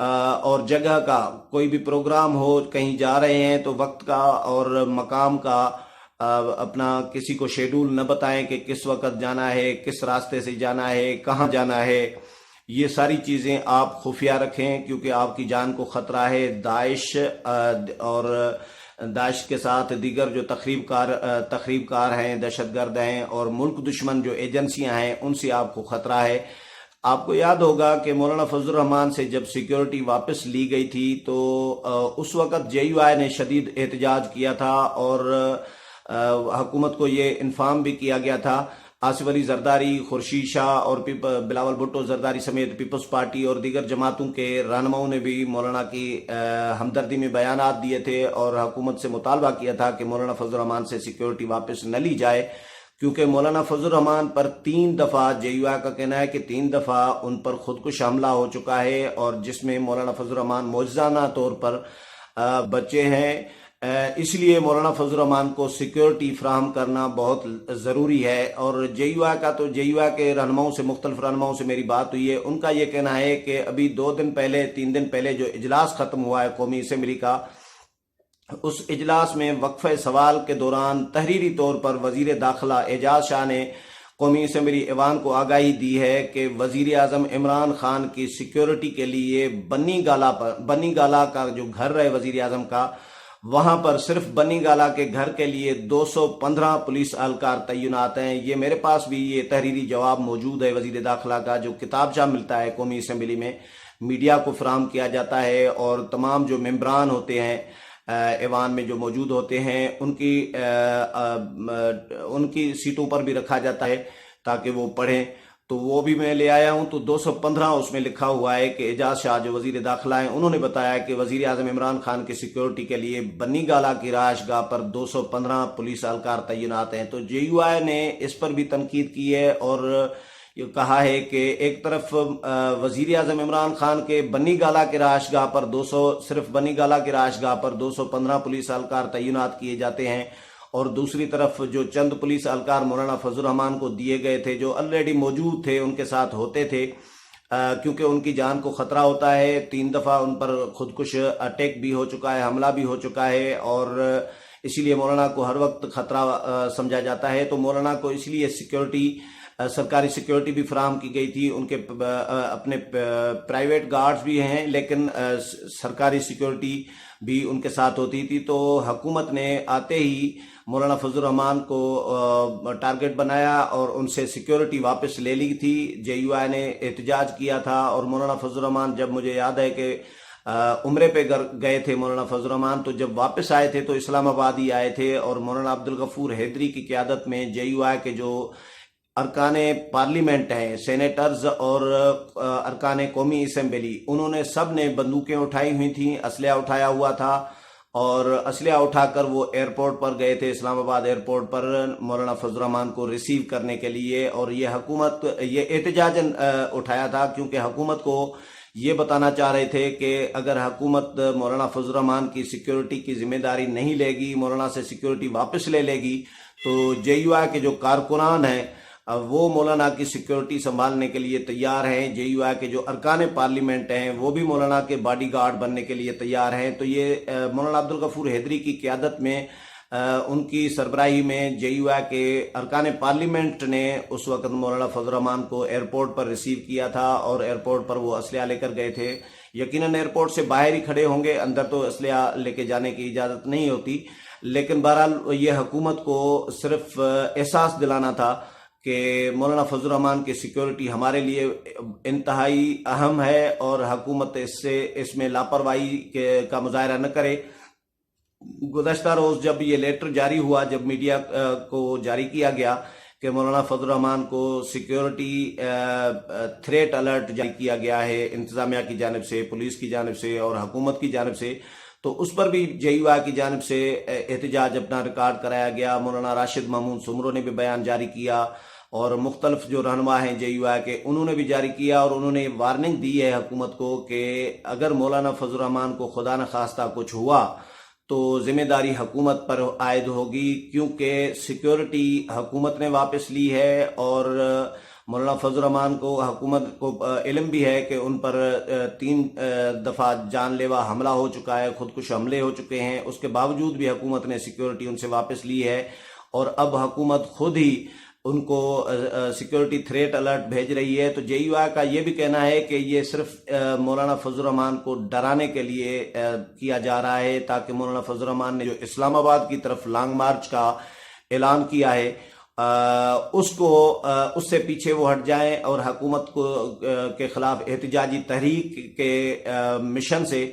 اور جگہ کا کوئی بھی پروگرام ہو، کہیں جا رہے ہیں تو وقت کا اور مقام کا اپنا کسی کو شیڈول نہ بتائیں کہ کس وقت جانا ہے، کس راستے سے جانا ہے، کہاں جانا ہے۔ یہ ساری چیزیں آپ خفیہ رکھیں، کیونکہ آپ کی جان کو خطرہ ہے۔ داعش اور داعش کے ساتھ دیگر جو تخریب کار ہیں، دہشت گرد ہیں، اور ملک دشمن جو ایجنسیاں ہیں، ان سے آپ کو خطرہ ہے۔ آپ کو یاد ہوگا کہ مولانا فضل الرحمان سے جب سیکیورٹی واپس لی گئی تھی تو اس وقت جے یو آئی نے شدید احتجاج کیا تھا، اور حکومت کو یہ انفارم بھی کیا گیا تھا۔ آصف علی زرداری، خورشید شاہ اور بلاول بھٹو زرداری سمیت پیپلز پارٹی اور دیگر جماعتوں کے رہنماؤں نے بھی مولانا کی ہمدردی میں بیانات دیے تھے اور حکومت سے مطالبہ کیا تھا کہ مولانا فضل الرحمان سے سیکیورٹی واپس نہ لی جائے، کیونکہ مولانا فضل الرحمان پر 3 دفعہ جے یو آئی کا کہنا ہے کہ 3 دفعہ ان پر خودکش حملہ ہو چکا ہے، اور جس میں مولانا فضل الرحمان معجزانہ طور پر بچے ہیں۔ اس لیے مولانا فضل الرحمان کو سیکیورٹی فراہم کرنا بہت ضروری ہے۔ اور جے یو آئی کے رہنماؤں سے، مختلف رہنماؤں سے میری بات ہوئی ہے، ان کا یہ کہنا ہے کہ ابھی 2 دن پہلے 3 دن پہلے جو اجلاس ختم ہوا ہے قومی اسمبلی کا، اس اجلاس میں وقفہ سوال کے دوران تحریری طور پر وزیر داخلہ اعجاز شاہ نے قومی اسمبلی ایوان کو آگاہی دی ہے کہ وزیر اعظم عمران خان کی سیکیورٹی کے لیے بنی گالا کا جو گھر ہے وزیر اعظم کا، وہاں پر صرف بنی گالا کے گھر کے لیے 215 پولیس اہلکار تعینات ہیں۔ یہ میرے پاس بھی یہ تحریری جواب موجود ہے وزیر داخلہ کا، جو کتابچہ ملتا ہے قومی اسمبلی میں، میڈیا کو فراہم کیا جاتا ہے، اور تمام جو ممبران ہوتے ہیں ایوان میں جو موجود ہوتے ہیں ان کی سیٹوں پر بھی رکھا جاتا ہے تاکہ وہ پڑھیں۔ تو وہ بھی میں لے آیا ہوں، تو 215 اس میں لکھا ہوا ہے کہ اعجاز شاہ جو وزیر داخلہ ہیں، انہوں نے بتایا کہ وزیر اعظم عمران خان کی سیکیورٹی کے لیے بنی گالا کی رہائش گاہ پر 215 پولیس اہلکار تعینات ہیں۔ تو جے یو آئی نے اس پر بھی تنقید کی ہے اور یہ کہا ہے کہ ایک طرف وزیر اعظم عمران خان کے بنی گالا کے رہائش گاہ پر صرف بنی گالا کی رہائش گاہ پر 215 پولیس اہلکار تعینات کیے جاتے ہیں، اور دوسری طرف جو چند پولیس اہلکار مولانا فضل الرحمان کو دیے گئے تھے، جو آلریڈی موجود تھے، ان کے ساتھ ہوتے تھے، کیونکہ ان کی جان کو خطرہ ہوتا ہے۔ 3 دفعہ ان پر خودکش اٹیک بھی ہو چکا ہے، حملہ بھی ہو چکا ہے، اور اسی لیے مولانا کو ہر وقت خطرہ سمجھا جاتا ہے۔ تو مولانا کو اس لیے سرکاری سیکیورٹی بھی فراہم کی گئی تھی، ان کے اپنے پرائیویٹ گارڈز بھی ہیں، لیکن سرکاری سیکیورٹی بھی ان کے ساتھ ہوتی تھی۔ تو حکومت نے آتے ہی مولانا فضل الرحمان کو ٹارگٹ بنایا اور ان سے سیکیورٹی واپس لے لی تھی۔ جے یو آئی نے احتجاج کیا تھا، اور مولانا فضل الرحمان جب مجھے یاد ہے کہ عمرے پہ گئے تھے مولانا فضل الرحمان، تو جب واپس آئے تھے تو اسلام آباد ہی آئے تھے، اور مولانا عبدالغفور حیدری کی قیادت میں جے یو آئی کے جو ارکان پارلیمنٹ ہیں، سینیٹرز اور ارکان قومی اسمبلی، انہوں نے سب نے بندوقیں اٹھائی ہوئی تھیں، اسلحہ اٹھایا ہوا تھا، اور اسلحہ اٹھا کر وہ ایئرپورٹ پر گئے تھے، اسلام آباد ایئرپورٹ پر مولانا فضل الرحمان کو ریسیو کرنے کے لیے۔ اور یہ احتجاجاً اٹھایا تھا، کیونکہ حکومت کو یہ بتانا چاہ رہے تھے کہ اگر حکومت مولانا فضل الرحمان کی سیکیورٹی کی ذمہ داری نہیں لے گی، مولانا سے سیکیورٹی واپس لے گی، تو جے یو آئی کے جو کارکنان ہیں وہ مولانا کی سیکیورٹی سنبھالنے کے لیے تیار ہیں۔ جے یو آئی کے جو ارکان پارلیمنٹ ہیں وہ بھی مولانا کے باڈی گارڈ بننے کے لیے تیار ہیں۔ تو یہ مولانا عبدالغفور حیدری کی قیادت میں، ان کی سربراہی میں جے یو آئی کے ارکان پارلیمنٹ نے اس وقت مولانا فضل الرحمان کو ایئرپورٹ پر ریسیو کیا تھا، اور ایئرپورٹ پر وہ اسلحہ لے کر گئے تھے۔ یقیناً ایئرپورٹ سے باہر ہی کھڑے ہوں گے، اندر تو اسلحہ لے کے جانے کی اجازت نہیں ہوتی، لیکن بہرحال یہ حکومت کو صرف احساس دلانا تھا کہ مولانا فضل الرحمان کی سیکیورٹی ہمارے لیے انتہائی اہم ہے، اور حکومت اس میں لاپرواہی کا مظاہرہ نہ کرے۔ گزشتہ روز جب یہ لیٹر جاری ہوا، جب میڈیا کو جاری کیا گیا کہ مولانا فضل الرحمان کو سیکیورٹی تھریٹ الرٹ جاری کیا گیا ہے انتظامیہ کی جانب سے، پولیس کی جانب سے اور حکومت کی جانب سے، تو اس پر بھی جے یو آئی کی جانب سے احتجاج اپنا ریکارڈ کرایا گیا۔ مولانا راشد محمود سمرو نے بھی بیان جاری کیا، اور مختلف جو رہنما ہیں جے یو آئی کے، انہوں نے بھی جاری کیا، اور انہوں نے وارننگ دی ہے حکومت کو کہ اگر مولانا فضل الرحمان کو خدا نخواستہ کچھ ہوا تو ذمہ داری حکومت پر عائد ہوگی، کیونکہ سیکیورٹی حکومت نے واپس لی ہے، اور مولانا فضل الرحمان کو حکومت کو علم بھی ہے کہ ان پر 3 دفعہ جان لیوا حملہ ہو چکا ہے، خودکش حملے ہو چکے ہیں، اس کے باوجود بھی حکومت نے سیکیورٹی ان سے واپس لی ہے، اور اب حکومت خود ہی ان کو سیکیورٹی تھریٹ الرٹ بھیج رہی ہے۔ تو JUI کا یہ بھی کہنا ہے کہ یہ صرف مولانا فضل الرحمان کو ڈرانے کے لیے کیا جا رہا ہے، تاکہ مولانا فضل الرحمان نے جو اسلام آباد کی طرف لانگ مارچ کا اعلان کیا ہے اس سے پیچھے وہ ہٹ جائیں، اور حکومت کو کے خلاف احتجاجی تحریک کے مشن سے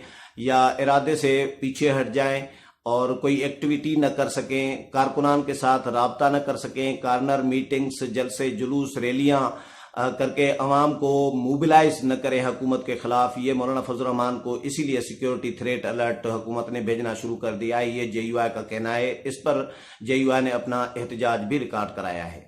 یا ارادے سے پیچھے ہٹ جائیں، اور کوئی ایکٹیویٹی نہ کر سکیں، کارکنان کے ساتھ رابطہ نہ کر سکیں، کارنر میٹنگز، جلسے جلوس، ریلیاں کر کے عوام کو موبلائز نہ کریں حکومت کے خلاف۔ یہ مولانا فضل الرحمان کو اسی لیے سیکیورٹی تھریٹ الرٹ حکومت نے بھیجنا شروع کر دیا ہے، یہ JUI کا کہنا ہے۔ اس پر JUI نے اپنا احتجاج بھی ریکارڈ کرایا ہے۔